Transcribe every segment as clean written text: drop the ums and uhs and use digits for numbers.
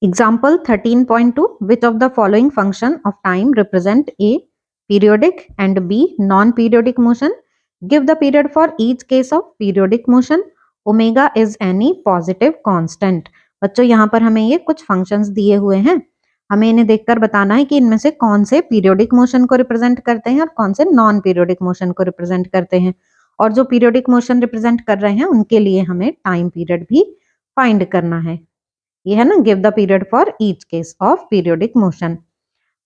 Example 13.2. Which of the following function of time represent A. Periodic and B. Non-periodic motion? Give the period for each case of periodic motion. Omega is any positive constant. बच्चों यहाँ पर हमें ये कुछ functions दिए हुए हैं, हमें इन्हें देखकर बताना है कि इनमें से कौन से पीरियोडिक मोशन को रिप्रेजेंट करते हैं और कौन से नॉन पीरियोडिक मोशन को रिप्रेजेंट करते हैं। और जो पीरियोडिक मोशन रिप्रेजेंट कर रहे हैं उनके लिए हमें टाइम पीरियड भी फाइंड करना है। ये है ना, give the period for each case of periodic motion.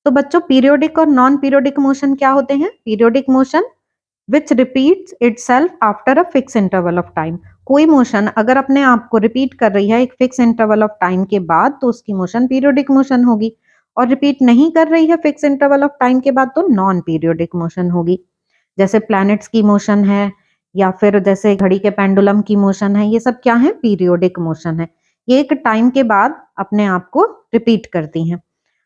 तो बच्चों पीरियोडिक और नॉन पीरियोडिक मोशन क्या होते हैं? Periodic motion which repeats itself after a fix interval of time. कोई मोशन अगर अपने आप को रिपीट कर रही है एक फिक्स इंटरवल ऑफ टाइम के बाद तो उसकी मोशन पीरियोडिक मोशन होगी, और रिपीट नहीं कर रही है फिक्स इंटरवल ऑफ टाइम के बाद तो नॉन पीरियोडिक मोशन होगी। जैसे प्लैनेट्स की मोशन है या फिर जैसे घड़ी के पेंडुलम की मोशन है, ये सब क्या है? पीरियोडिक मोशन है। ये एक टाइम के बाद अपने आप को रिपीट करती हैं।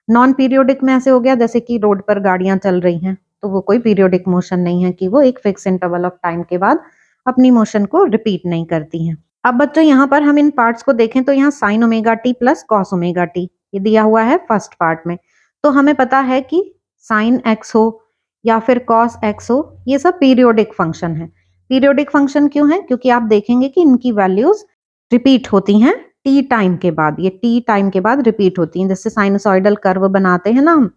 नॉन पीरियोडिक में ऐसे हो गया जैसे कि रोड पर गाड़ियां चल रही हैं, तो वो कोई पीरियोडिक मोशन नहीं है कि वो एक फिक्स इंटरवल ऑफ टाइम के बाद अपनी मोशन को रिपीट नहीं करती हैं। अब बच्चों यहाँ पर हम इन पार्ट्स को देखें तो यहाँ sign omega t plus cos omega t ये दिया हुआ है फर्स्ट पार्ट में। तो हमें पता है कि साइन एक्स हो या फिर कॉस एक्स हो, ये सब पीरियोडिक फंक्शन है। पीरियोडिक फंक्शन क्यों है? क्योंकि आप देखेंगे कि इनकी वैल्यूज रिपीट होती हैं टी टाइम के बाद, ये टी टाइम के बाद रिपीट होती हैं। जैसे साइनसॉइडल कर्व बनाते हैं ना हम,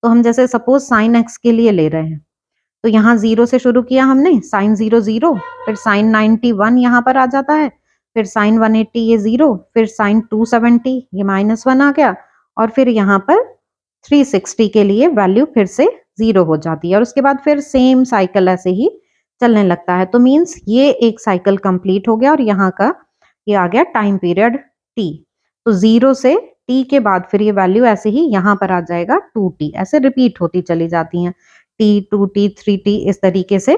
तो हम जैसे सपोज साइन एक्स के लिए ले रहे हैं तो यहाँ 0 से शुरू किया हमने, साइन 0 0, फिर साइन 91 यहाँ पर आ जाता है, फिर साइन 180 ये 0, फिर साइन 270 ये -1 आ गया, और फिर यहाँ पर 360 के लिए वैल्यू फिर से 0 हो जाती है, और उसके बाद फिर सेम साइकिल ऐसे ही चलने लगता है। तो मीन्स ये एक साइकिल कंप्लीट हो गया और यहाँ का ये आ गया टाइम पीरियड t। तो 0 से t के बाद फिर ये वैल्यू ऐसे ही यहाँ पर आ जाएगा 2t, ऐसे रिपीट होती चली जाती हैं t 2t 3t इस तरीके से।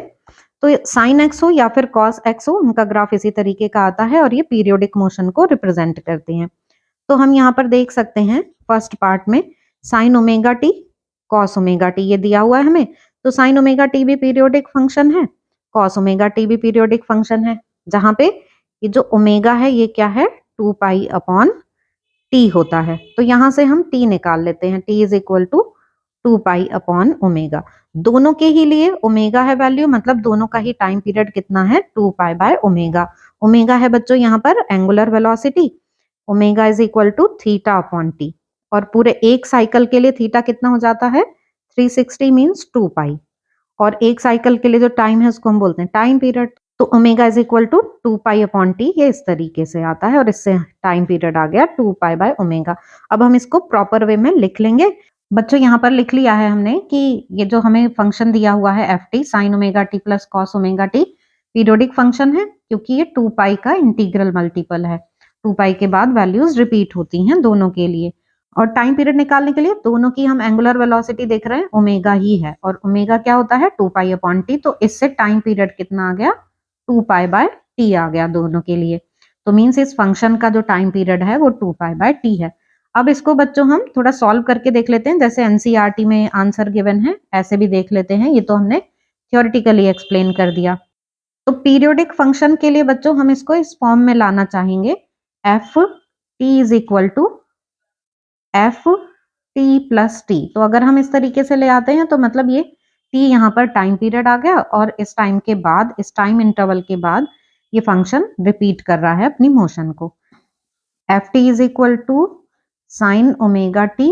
तो साइन एक्स हो या फिर कॉस एक्स हो, उनका ग्राफ इसी तरीके का आता है और ये पीरियोडिक मोशन को रिप्रेजेंट करते हैं। तो हम यहाँ पर देख सकते हैं फर्स्ट पार्ट में sign omega T cos omega t ये दिया हुआ है हमें, तो साइन ओमेगा टी भी पीरियोडिक फंक्शन है, कॉस ओमेगा टी भी पीरियोडिक फंक्शन है, जहां पे ये जो ओमेगा है ये क्या है? 2 पाई अपॉन टी होता है। तो यहां से हम टी निकाल लेते हैं, t is equal to 2 pi upon omega. दोनों के ही लिए ओमेगा है वैल्यू, मतलब दोनों का ही टाइम पीरियड कितना है? 2 पाई बाय ओमेगा। ओमेगा है बच्चों यहाँ पर angular velocity, omega is equal to theta upon t, और पूरे एक साइकिल के लिए थीटा कितना हो जाता है? 360 मीन्स 2 पाई, और एक साइकिल के लिए जो टाइम है उसको हम बोलते हैं टाइम पीरियड। तो omega is equal to 2 pi upon t, ये इस तरीके से आता है, और इससे टाइम पीरियड आ गया 2 पाई बाय ओमेगा। अब हम इसको प्रॉपर वे में लिख लेंगे। बच्चों यहाँ पर लिख लिया है हमने कि ये जो हमें फंक्शन दिया हुआ है f T sign omega t plus cos omega T periodic function है, क्योंकि ये 2 पाई का इंटीग्रल मल्टीपल है। 2 पाई के बाद वैल्यूज रिपीट होती हैं दोनों के लिए, और टाइम पीरियड निकालने के लिए दोनों की हम एंगुलर वेलोसिटी देख रहे हैं ओमेगा ही है, और ओमेगा क्या होता है? 2 पाई अपॉन टी। तो इससे टाइम पीरियड कितना आ गया? 2 पाई बाय टी आ गया दोनों के लिए। तो मीन्स इस फंक्शन का जो टाइम पीरियड है वो 2 पाई बाय टी है। अब इसको बच्चों हम थोड़ा सॉल्व करके देख लेते हैं, जैसे एनसीईआरटी में आंसर गिवन है ऐसे भी देख लेते हैं। ये तो हमने थियोरेटिकली एक्सप्लेन कर दिया। तो पीरियोडिक फंक्शन के लिए बच्चों हम इसको इस फॉर्म में लाना चाहेंगे, f t is equal to f t plus t. तो अगर हम इस तरीके से ले आते हैं तो मतलब ये टी यहाँ पर टाइम पीरियड आ गया, और इस टाइम के बाद, इस टाइम इंटरवल के बाद ये फंक्शन रिपीट कर रहा है अपनी मोशन को। F t is equal to sine omega t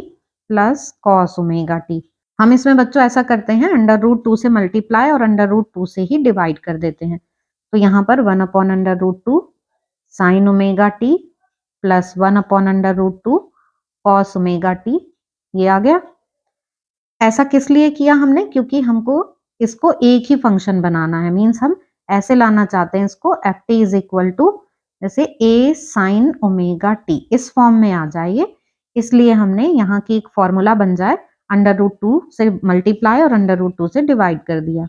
plus cos omega t. हम इसमें बच्चों ऐसा करते हैं, √2 से मल्टीप्लाई और √2 से ही डिवाइड कर देते हैं। तो यहाँ पर 1 upon √2 sign omega t plus 1 upon √2 cos omega t, ये आ गया। ऐसा किस लिए किया हमने? क्योंकि हमको इसको एक ही फंक्शन बनाना है, मीन्स हम ऐसे लाना चाहते हैं इसको, f t is equal to जैसे ए साइन ओमेगा टी, इस फॉर्म में आ जाए, इसलिए हमने यहाँ की एक फॉर्मूला बन जाए, √2 से मल्टीप्लाई और √2 से डिवाइड कर दिया।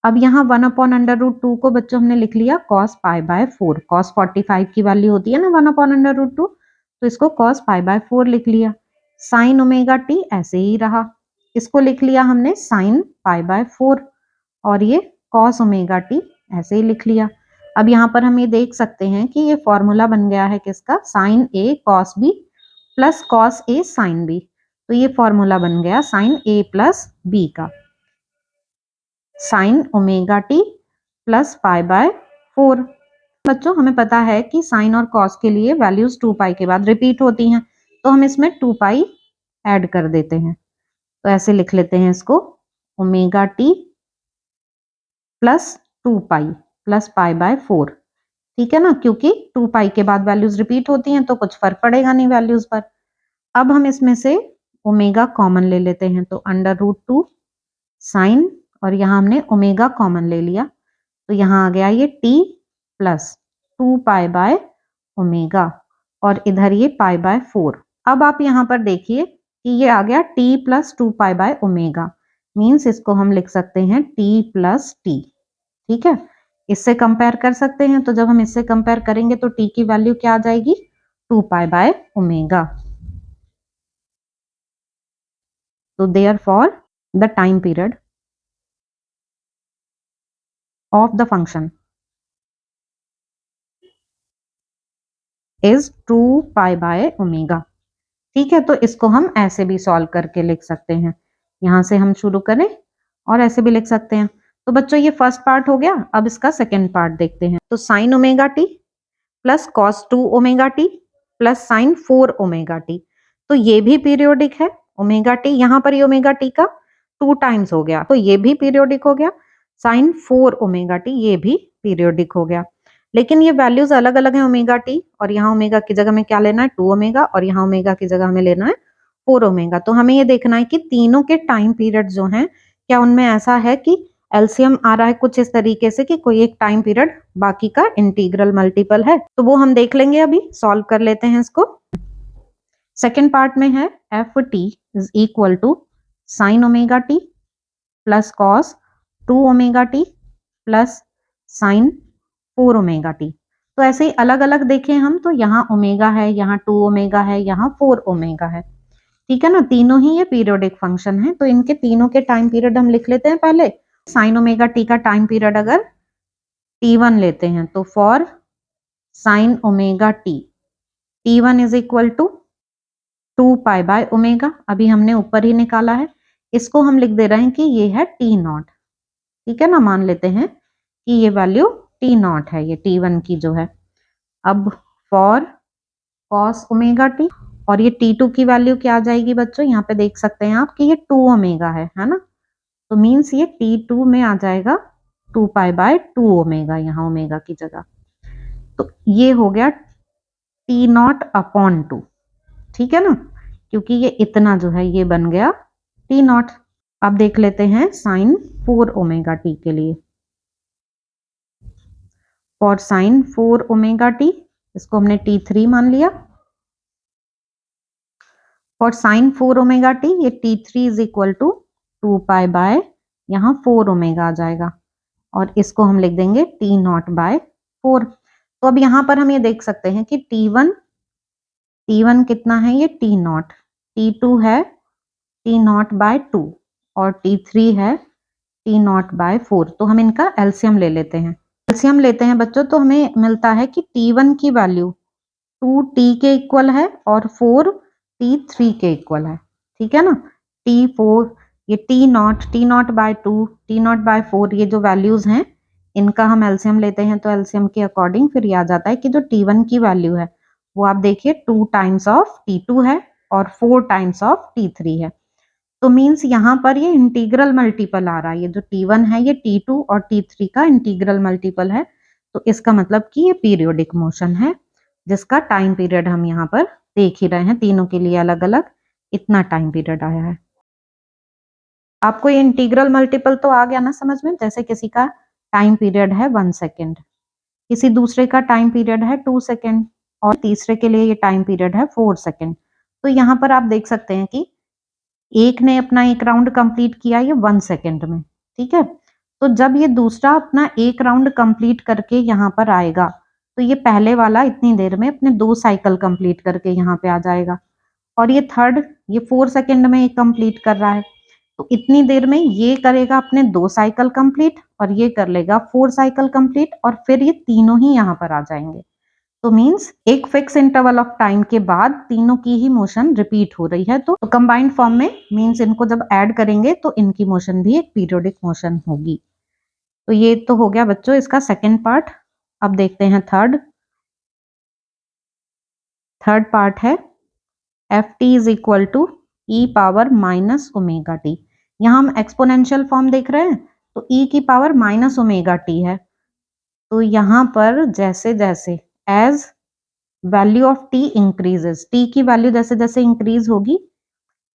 अब यहाँ 1 अपॉन √2 को बच्चों हमने लिख लिया cos पाई बाय 4, cos 45 की वैल्यू होती है ना 1 अपॉन √2, तो इसको cos पाई बाय 4 लिख लिया। साइन ओमेगा टी ऐसे ही रहा, इसको लिख लिया हमने साइन पाई बाय 4, और ये cos ओमेगा टी ऐसे ही लिख लिया। अब यहाँ पर हम ये देख सकते हैं कि ये फॉर्मूला बन गया है किसका? Sign A cos B plus cos A sine B. तो ये फॉर्मूला बन गया साइन ए प्लस बी का, sign omega t plus pi by 4। बच्चों हमें पता है कि साइन और कॉस के लिए वैल्यूज 2 पाई के बाद रिपीट होती हैं, तो हम इसमें 2 पाई ऐड कर देते हैं। तो ऐसे लिख लेते हैं इसको, omega t plus 2 pi plus pi by 4। ठीक है ना, क्योंकि 2 पाई के बाद वैल्यूज रिपीट होती हैं तो कुछ फर्क पड़ेगा नहीं वैल्यूज पर। अब हम इसमें से ओमेगा कॉमन ले लेते हैं, तो अंडर रूट 2 साइन, और यहाँ हमने ओमेगा कॉमन ले लिया, तो यहाँ आ गया ये T plus 2 pi by omega, और इधर ये पाई बाय 4। अब आप यहाँ पर देखिए कि ये आ गया T plus 2 pi by omega, means इसको हम लिख सकते हैं टी प्लस टी। ठीक है, इससे कंपेयर कर सकते हैं, तो जब हम इससे कंपेयर करेंगे तो टी की वैल्यू क्या आ जाएगी, 2 पाई बाय ओमेगा। तो therefore the time period of the function is 2 pi by omega. ठीक है, तो इसको हम ऐसे भी सॉल्व करके लिख सकते हैं, यहां से हम शुरू करें और ऐसे भी लिख सकते हैं। तो बच्चों ये फर्स्ट पार्ट हो गया, अब इसका सेकेंड पार्ट देखते हैं। तो sign omega t plus cos 2 omega t plus sine 4 omega t, तो ये भी पीरियोडिक है। ओमेगा टी यहाँ पर ये ओमेगा टी का 2 टाइम्स हो गया, तो ये भी पीरियोडिक हो गया। साइन 4 ओमेगा टी ये भी पीरियोडिक हो गया, लेकिन ये वैल्यूज अलग अलग हैं ओमेगा टी, और यहाँ ओमेगा की जगह में क्या लेना है, 2 ओमेगा, और यहाँ ओमेगा की जगह हमें लेना है 4 ओमेगा। तो हमें ये देखना है कि तीनों के टाइम पीरियड जो हैं, क्या उनमें ऐसा है कि एलसीएम आ रहा है कुछ इस तरीके से कि कोई एक टाइम पीरियड बाकी का इंटीग्रल मल्टीपल है। तो वो हम देख लेंगे, अभी सॉल्व कर लेते हैं इसको। सेकेंड पार्ट में है f t is equal to sine omega t plus cos 2 omega t plus sine 4 omega t. तो ऐसे ही अलग अलग देखें हम, तो यहाँ ओमेगा है, यहाँ 2 ओमेगा है, यहाँ 4 ओमेगा है। ठीक है ना, तीनों ही ये पीरियोडिक फंक्शन है, तो इनके तीनों के टाइम पीरियड हम लिख लेते हैं पहले। साइन ओमेगा टी का टाइम पीरियड अगर t1 लेते हैं, तो for sine omega t t1 is equal to 2 pi by omega, अभी हमने ऊपर ही निकाला है, इसको हम लिख दे रहे हैं कि ये है टी नॉट। ठीक है ना, मान लेते हैं कि ये वैल्यू टी नॉट है, ये t1 की जो है। अब फॉर कॉस ओमेगा टी, और ये t2 की वैल्यू क्या आ जाएगी बच्चों, यहाँ पे देख सकते हैं आप कि ये 2 ओमेगा है ना, तो मीन्स ये t2 में आ जाएगा 2 पाई बाय 2 ओमेगा, यहाँ ओमेगा की जगह। तो ये हो गया टी नॉट अपॉन 2। ठीक है ना, क्योंकि ये इतना जो है ये बन गया टी नॉट। अब देख लेते हैं साइन 4 ओमेगा टी के लिए। फॉर साइन 4 ओमेगा टी, इसको हमने t3 मान लिया। फॉर साइन 4 ओमेगा टी, ये t3 is equal to 2 pi by यहाँ 4 ओमेगा आ जाएगा, और इसको हम लिख देंगे टी नॉट बाय 4। तो अब यहाँ पर हम ये देख सकते हैं कि t1 कितना है, ये टी नॉट, t2 है टी नॉट बाय 2, और t3 है टी नॉट बाय 4। तो हम इनका एलसीएम ले लेते हैं। एलसीएम लेते हैं बच्चों, तो हमें मिलता है कि t1 की वैल्यू 2t के इक्वल है और 4 t3 के इक्वल है। ठीक है ना, t4 ये t naught by 2, t naught by 4, ये जो वैल्यूज हैं इनका हम एलसीएम लेते हैं, तो एलसीएम के अकॉर्डिंग फिर याद आता है कि जो t1 की वैल्यू है वो आप देखिए 2 टाइम्स ऑफ t2 है और 4 टाइम्स ऑफ t3 है। तो मीन्स यहाँ पर ये इंटीग्रल मल्टीपल आ रहा है, ये जो t1 है ये t2 और t3 का इंटीग्रल मल्टीपल है। तो इसका मतलब कि ये पीरियोडिक मोशन है, जिसका टाइम पीरियड हम यहाँ पर देख ही रहे हैं, तीनों के लिए अलग अलग इतना टाइम पीरियड आया है। आपको ये इंटीग्रल मल्टीपल तो आ गया ना समझ में, जैसे किसी का टाइम पीरियड है 1 सेकेंड, किसी दूसरे का टाइम पीरियड है 2 सेकेंड, और तीसरे के लिए ये टाइम पीरियड है 4 सेकेंड। तो यहाँ पर आप देख सकते हैं कि एक ने अपना एक राउंड कंप्लीट किया ये 1 सेकेंड में। ठीक है, तो जब ये दूसरा अपना एक राउंड कंप्लीट करके यहाँ पर आएगा, तो ये पहले वाला इतनी देर में अपने 2 साइकिल कंप्लीट करके यहाँ पे आ जाएगा, और ये थर्ड ये 4 सेकेंड में कंप्लीट कर रहा है, तो इतनी देर में ये करेगा अपने 2 साइकिल कंप्लीट, और ये कर लेगा 4 साइकिल कंप्लीट, और फिर ये तीनों ही यहाँ पर आ जाएंगे। तो मीन्स एक फिक्स इंटरवल ऑफ टाइम के बाद तीनों की ही मोशन रिपीट हो रही है। तो कंबाइंड फॉर्म में मीन्स इनको जब ऐड करेंगे तो इनकी मोशन भी एक पीरियोडिक मोशन होगी। तो ये तो हो गया बच्चों इसका सेकेंड पार्ट। अब देखते हैं थर्ड पार्ट है f t is equal to e power minus omega t. यहाँ हम एक्सपोनेंशियल फॉर्म देख रहे हैं तो ई की पावर माइनस ओमेगा टी है। तो यहाँ पर जैसे जैसे as value of t increases, t की वैल्यू जैसे जैसे इंक्रीज होगी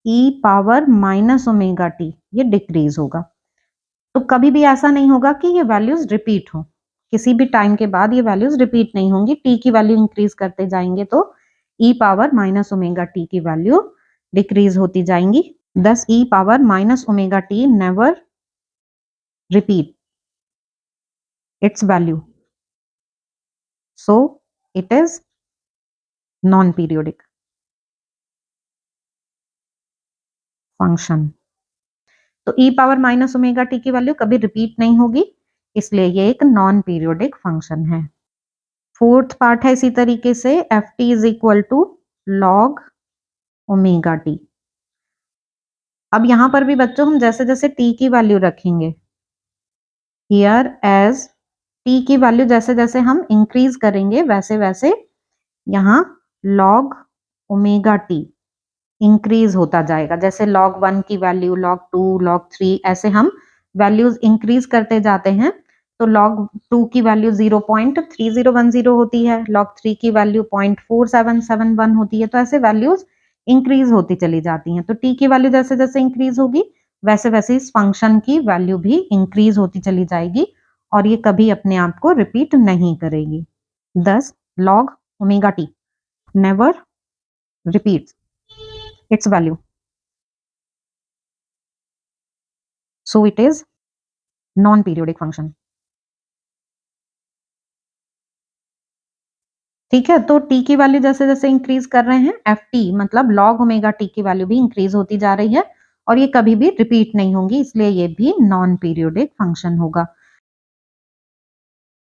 e power minus omega t ये डिक्रीज होगा। तो कभी भी ऐसा नहीं होगा कि ये वैल्यूज रिपीट हो, किसी भी टाइम के बाद ये वैल्यूज रिपीट नहीं होंगी। टी की वैल्यू इंक्रीज करते जाएंगे तो e power minus omega t की वैल्यू डिक्रीज होती जाएंगी। दस e power minus omega t never repeat its value, so it is non-periodic function। तो e power minus omega t की वैल्यू कभी रिपीट नहीं होगी, इसलिए ये एक नॉन पीरियोडिक फंक्शन है। फोर्थ पार्ट है इसी तरीके से f t is equal to log omega t. अब यहां पर भी बच्चों हम जैसे जैसे t की वैल्यू रखेंगे हियर एज t की वैल्यू जैसे जैसे हम इंक्रीज करेंगे वैसे वैसे यहाँ log ओमेगा टी इंक्रीज होता जाएगा। जैसे log 1 की वैल्यू log 2 log 3 ऐसे हम वैल्यूज इंक्रीज करते जाते हैं। तो log 2 की वैल्यू 0.3010 होती है, log 3 की वैल्यू 0.4771 होती है। तो ऐसे वैल्यूज इंक्रीज होती चली जाती हैं। तो t की वैल्यू जैसे जैसे इंक्रीज होगी वैसे वैसे इस फंक्शन की वैल्यू भी इंक्रीज होती चली जाएगी और ये कभी अपने आप को रिपीट नहीं करेगी। thus log omega t never repeats its value, so it is non-periodic function। ठीक है, तो t की वैल्यू जैसे जैसे इंक्रीज कर रहे हैं एफ टी मतलब log ओमेगा t की वैल्यू भी इंक्रीज होती जा रही है और ये कभी भी रिपीट नहीं होंगी, इसलिए ये भी नॉन पीरियोडिक फंक्शन होगा।